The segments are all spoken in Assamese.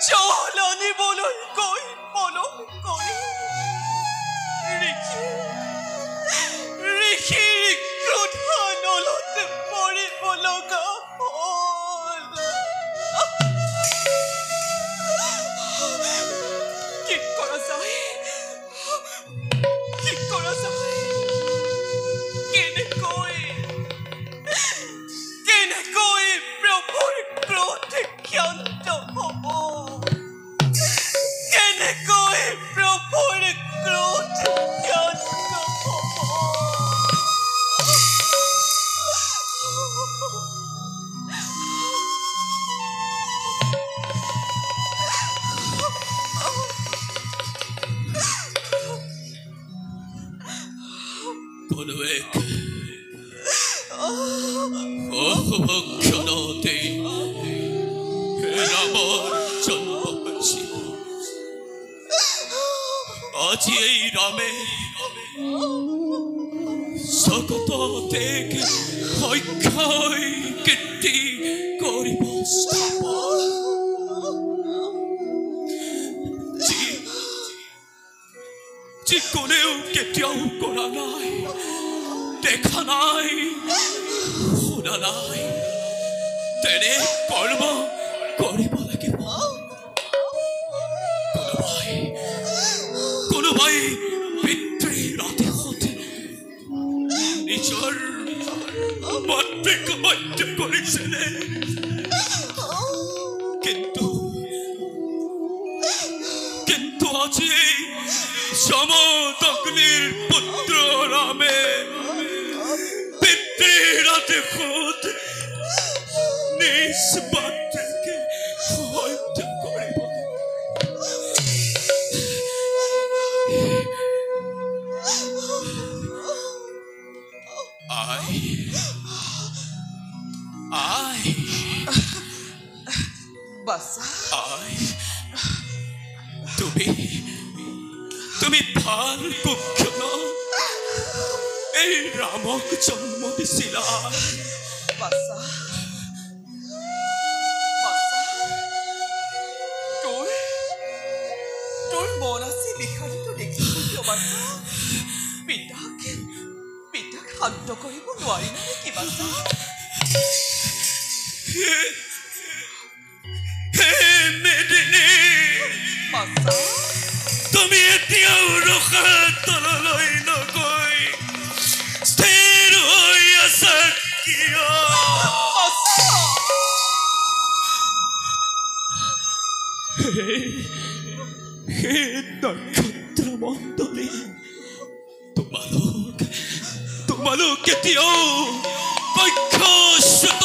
জল আনিবলৈ গৈ পলম কৰি ঋষিৰ ক্ৰোধানলতে মৰিব লগা হ'ল। কি কৰা যায়? কি কৰা যায়? কেনেকৈ প্ৰভুৰ ক্ৰোধ ক্ষান্ত হ'ব? কেনেকৈ প্ৰভুৰ ক্ৰোধ ক্ষান্ত হ'ব? কোনো এক অহক্ষণতে ৰামৰ জন্ম হৈছিল। আজি এই ৰামে জগততেক অক্ষয় কীৰ্তি কৰিব স্থাপন। যি কোনেও কেতিয়াও কৰা নাই, দেখা নাই, শুনা নাই, তেনে কৰ্ম কৰিব লাগিব। কোনোবাই পিতৃৰ আদেশত নিজৰ মাতৃক হত্যা কৰিছিলে, কিন্তু আজি সমদগ্নিৰ পুত্ৰ ৰামে পিতৃৰ আদেশত নিজ মাতৃকে হত্যা কৰিব। তুমি ভাল কুক্ষণ এই ৰামক জন্ম দিছিলা। তোৰ মন আছে লিখাটো দেখিছো কিয় বাছা? পিতাক শান্ত কৰিব নোৱাৰি নেকি বাছা? তুমি এতিয়াও ৰখা তললৈ নগৈ স্থিৰ হৈ আছা কিয়? হে নক্ষত্ৰ মণ্ডলী, তোমালোক কেতিয়াও পক্ষচ্যুত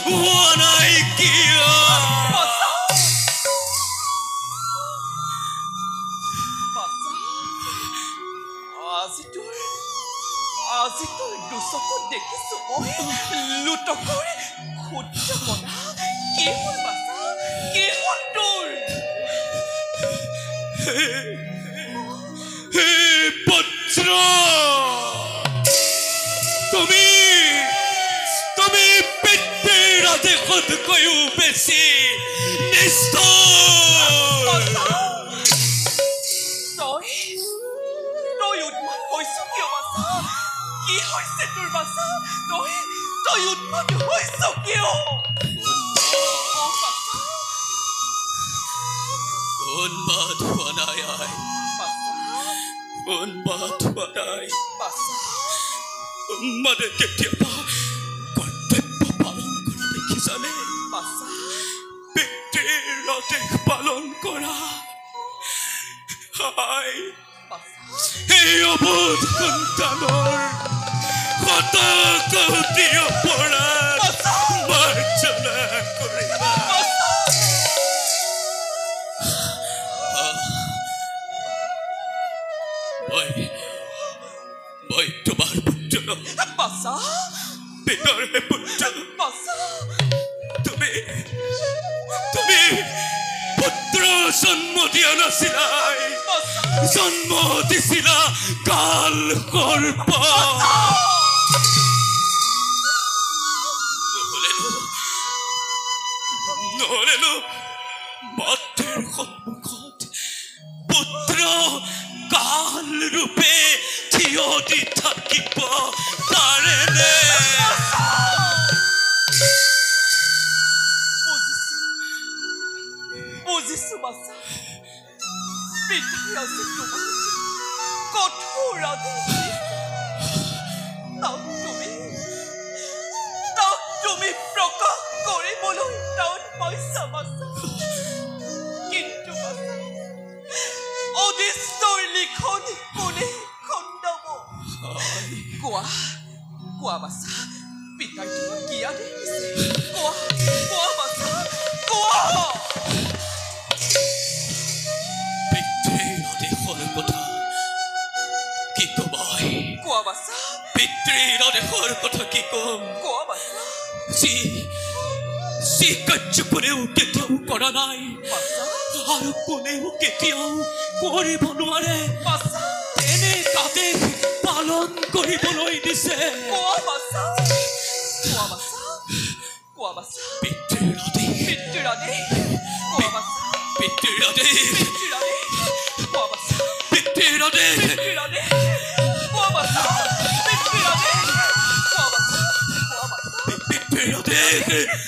হোৱা নাই কিয়? আজি তোৰ দুচকুত দেখিছো মই লুটকৰ ক্ষুদ্ৰ কণা। কি হ'ল বাছা? কি হ'ল তোৰ? হে পুত্ৰ, তুমি পিতৃৰ আদেশতকৈও বেছি নিষ্ঠুৰ। তই উন্মাদ হৈছ কিয় বাছা? কি হৈছে তোৰ বাছা? তই উন্মাদ হৈছ কিয়? উন্মাদ হোৱা নাই, উন্মাদ হোৱা নাই। উন্মাদে কেতিয়াবা কৰ্তব্য পালন কৰা দেখিছানে? পিতৃৰ আদেশ পালন কৰা। এই অবোধ সন্তানৰ শত কোটি অপৰাধ মাৰ্জনা কৰিবা। মই তোমাৰ পুত্ৰ, পিতৰহে পুত্ৰ। তুমি পুত্ৰ জন্ম দিয়া নাছিলা, জন্ম দিছিলা কাল সৰ্প। নহলেনো মাতৃৰ সন্মুখত পুত্ৰ কাল ৰূপে থিয় দি থাকিব পাৰেনে? বুজিছো বাছা পিতাই আছে তোমাৰ কঠোৰ আদেশ তাক তুমি প্ৰকাশ কৰিবলৈ টান পাইছা বাছা কিন্তু বাছা অদৃষ্টৰ লিখনি কোনে খণ্ডাব কোৱা বাছা পিতাই তোমাক কি আদেশ দিছে কোৱা বাছা কোৱা কোৱা বাছা পিতৃৰ আদেশৰ কথা কি কম? কোৱা বাছা যি কাৰ্য কোনেও কেতিয়াও কৰা নাই বাছা আৰু কোনেও কেতিয়াও কৰিব নোৱাৰে বাছা এনে আদেশ পালন কৰিবলৈ দিছে। কোৱা বাছা পিতৃৰ আদেশ কোৱা বাছা পিতৃৰ আদেশ কোৱা বাছা পিতৃৰ আদেশ কোৱা বাছা পিতৃৰ আদেশ